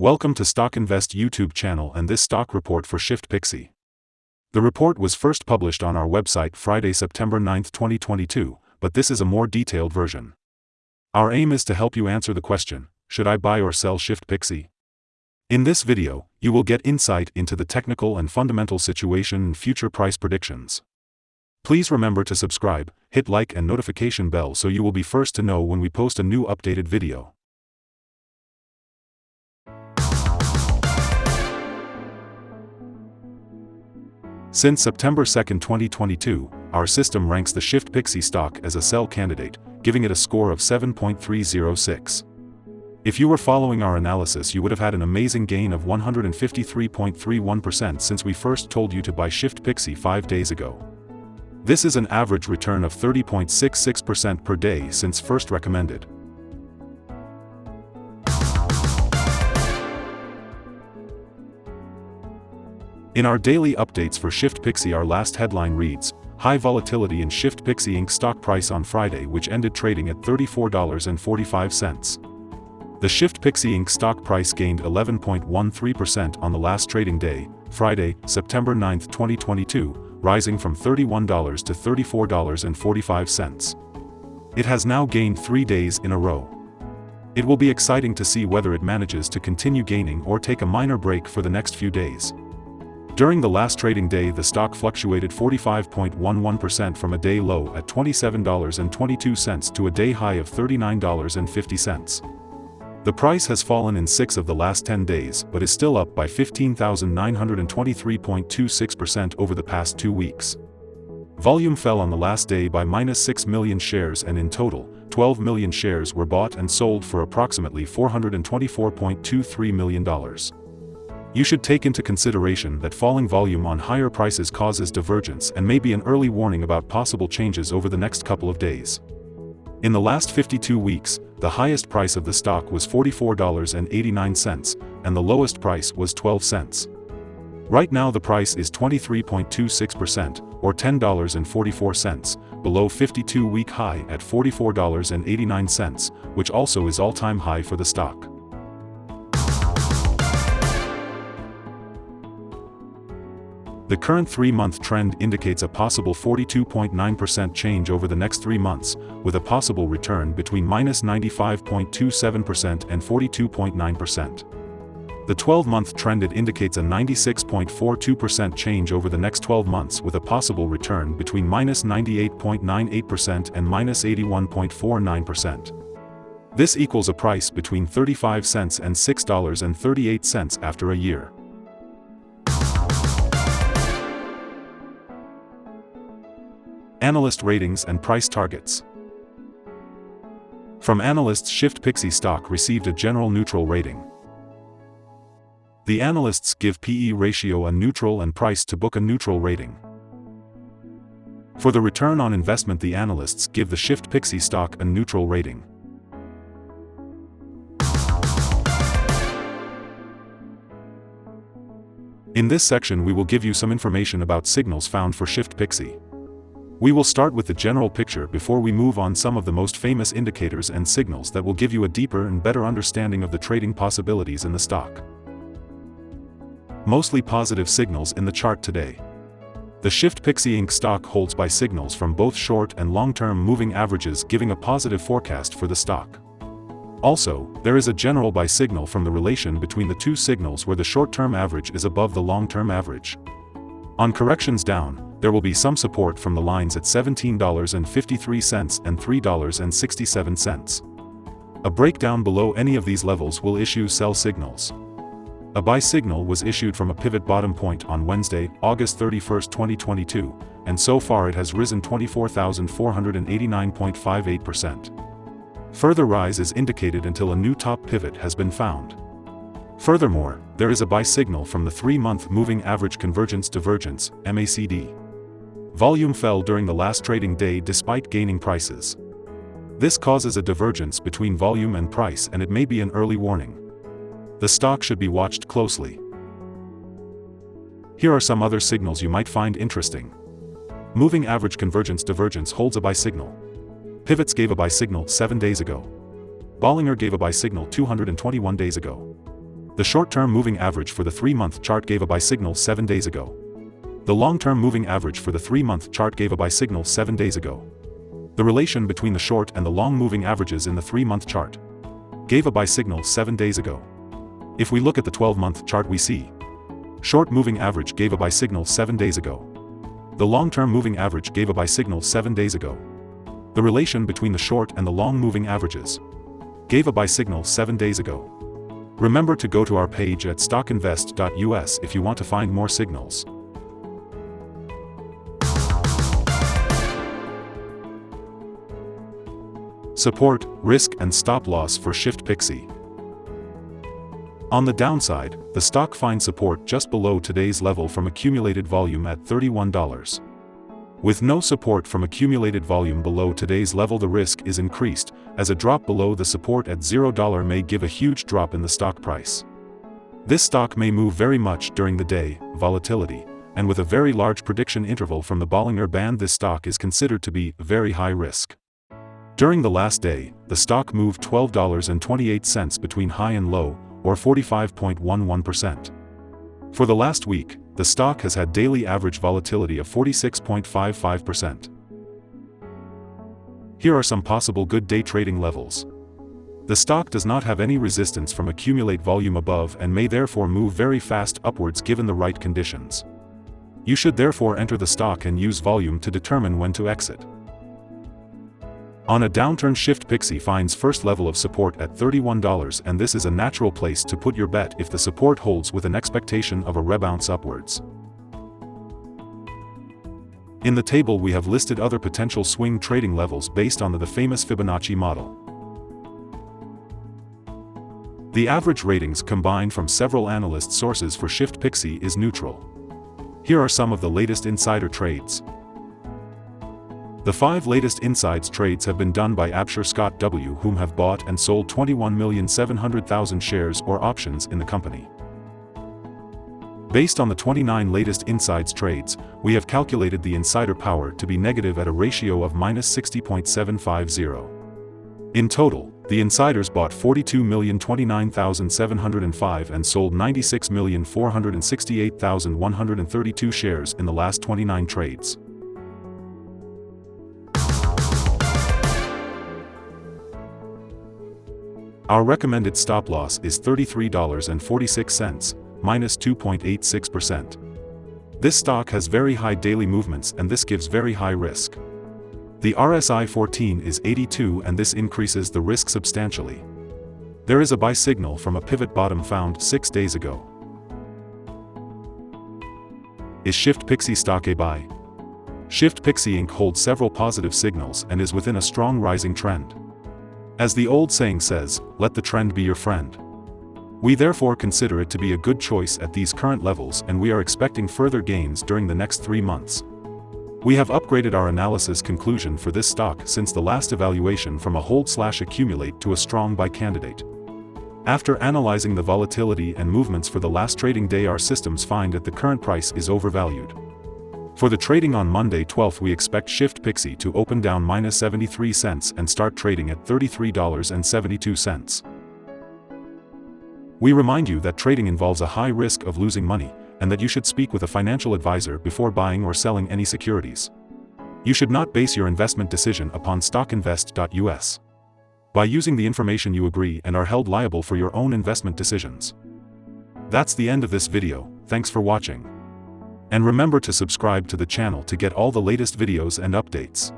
Welcome to StockInvest YouTube channel and this stock report for ShiftPixy. The report was first published on our website Friday, September 9, 2022, but this is a more detailed version. Our aim is to help you answer the question, should I buy or sell ShiftPixy? In this video, you will get insight into the technical and fundamental situation and future price predictions. Please remember to subscribe, hit like and notification bell so you will be first to know when we post a new updated video. Since September 2, 2022, our system ranks the ShiftPixy stock as a sell candidate, giving it a score of 7.306. If you were following our analysis, you would have had an amazing gain of 153.31% since we first told you to buy ShiftPixy 5 days ago. This is an average return of 30.66% per day since first recommended. In our daily updates for ShiftPixy, our last headline reads, High volatility in ShiftPixy Inc. stock price on Friday, which ended trading at $34.45. The ShiftPixy Inc. stock price gained 11.13% on the last trading day, Friday, September 9, 2022, rising from $31 to $34.45. It has now gained 3 days in a row. It will be exciting to see whether it manages to continue gaining or take a minor break for the next few days. During the last trading day, the stock fluctuated 45.11% from a day low at $27.22 to a day high of $39.50. The price has fallen in 6 of the last 10 days, but is still up by 15,923.26% over the past 2 weeks. Volume fell on the last day by -6 million shares, and in total, 12 million shares were bought and sold for approximately $424.23 million. You should take into consideration that falling volume on higher prices causes divergence and may be an early warning about possible changes over the next couple of days. In the last 52 weeks, the highest price of the stock was $44.89, and the lowest price was 12 cents. Right now the price is 23.26%, or $10.44, below 52-week high at $44.89, which also is all-time high for the stock. The current 3-month trend indicates a possible 42.9% change over the next 3 months, with a possible return between -95.27% and 42.9%. The 12-month trend indicates a 96.42% change over the next 12 months, with a possible return between -98.98% and -81.49%. This equals a price between 35 cents and $6.38 after a year. Analyst ratings and price targets. From analysts, ShiftPixy stock received a general neutral rating. The analysts give PE ratio a neutral and price to book a neutral rating. For the return on investment, the analysts give the ShiftPixy stock a neutral rating. In this section we will give you some information about signals found for ShiftPixy. We will start with the general picture before we move on some of the most famous indicators and signals that will give you a deeper and better understanding of the trading possibilities in the stock. Mostly positive signals in the chart today. The ShiftPixy Inc. stock holds by signals from both short and long-term moving averages, giving a positive forecast for the stock. Also, there is a general buy signal from the relation between the two signals where the short-term average is above the long-term average. On corrections down, there will be some support from the lines at $17.53 and $3.67. A breakdown below any of these levels will issue sell signals. A buy signal was issued from a pivot bottom point on Wednesday, August 31, 2022, and so far it has risen 24,489.58%. Further rise is indicated until a new top pivot has been found. Furthermore, there is a buy signal from the 3-month moving average convergence divergence, MACD. Volume fell during the last trading day despite gaining prices. This causes a divergence between volume and price, and it may be an early warning. The stock should be watched closely. Here are some other signals you might find interesting. Moving average convergence divergence holds a buy signal. Pivots gave a buy signal 7 days ago. Bollinger gave a buy signal 221 days ago. The short-term moving average for the 3-month chart gave a buy signal 7 days ago. The long-term moving average for the 3-month chart gave a buy signal 7 days ago. The relation between the short and the long moving averages in the 3-month chart gave a buy signal 7 days ago. If we look at the 12-month chart, we see short moving average gave a buy signal 7 days ago. The long-term moving average gave a buy signal 7 days ago. The relation between the short and the long moving averages gave a buy signal 7 days ago. Remember to go to our page at StockInvest.us if you want to find more signals. Support, risk and stop loss for ShiftPixy. On the downside, the stock finds support just below today's level from accumulated volume at $31. With no support from accumulated volume below today's level, the risk is increased, as a drop below the support at $0 may give a huge drop in the stock price. This stock may move very much during the day, volatility, and with a very large prediction interval from the Bollinger Band, this stock is considered to be very high risk. During the last day, the stock moved $12.28 between high and low, or 45.11%. For the last week, the stock has had daily average volatility of 46.55%. Here are some possible good day trading levels. The stock does not have any resistance from accumulate volume above and may therefore move very fast upwards given the right conditions. You should therefore enter the stock and use volume to determine when to exit. On a downturn, ShiftPixy finds first level of support at $31, and this is a natural place to put your bet if the support holds with an expectation of a rebound upwards. In the table we have listed other potential swing trading levels based on the famous Fibonacci model. The average ratings combined from several analyst sources for ShiftPixy is neutral. Here are some of the latest insider trades. The 5 latest insides trades have been done by Abshire Scott W., whom have bought and sold 21,700,000 shares or options in the company. Based on the 29 latest insides trades, we have calculated the insider power to be negative at a ratio of -60.750. In total, the insiders bought 42,029,705 and sold 96,468,132 shares in the last 29 trades. Our recommended stop loss is $33.46, minus 2.86%. This stock has very high daily movements and this gives very high risk. The RSI 14 is 82 and this increases the risk substantially. There is a buy signal from a pivot bottom found 6 days ago. Is ShiftPixy stock a buy? ShiftPixy Inc. holds several positive signals and is within a strong rising trend. As the old saying says, let the trend be your friend. We therefore consider it to be a good choice at these current levels, and we are expecting further gains during the next 3 months. We have upgraded our analysis conclusion for this stock since the last evaluation from a hold/accumulate to a strong buy candidate. After analyzing the volatility and movements for the last trading day, our systems find that the current price is overvalued. For the trading on Monday 12th, we expect ShiftPixy to open down -73 and start trading at $33.72. We remind you that trading involves a high risk of losing money, and that you should speak with a financial advisor before buying or selling any securities. You should not base your investment decision upon StockInvest.us. By using the information you agree and are held liable for your own investment decisions. That's the end of this video. Thanks for watching. And remember to subscribe to the channel to get all the latest videos and updates.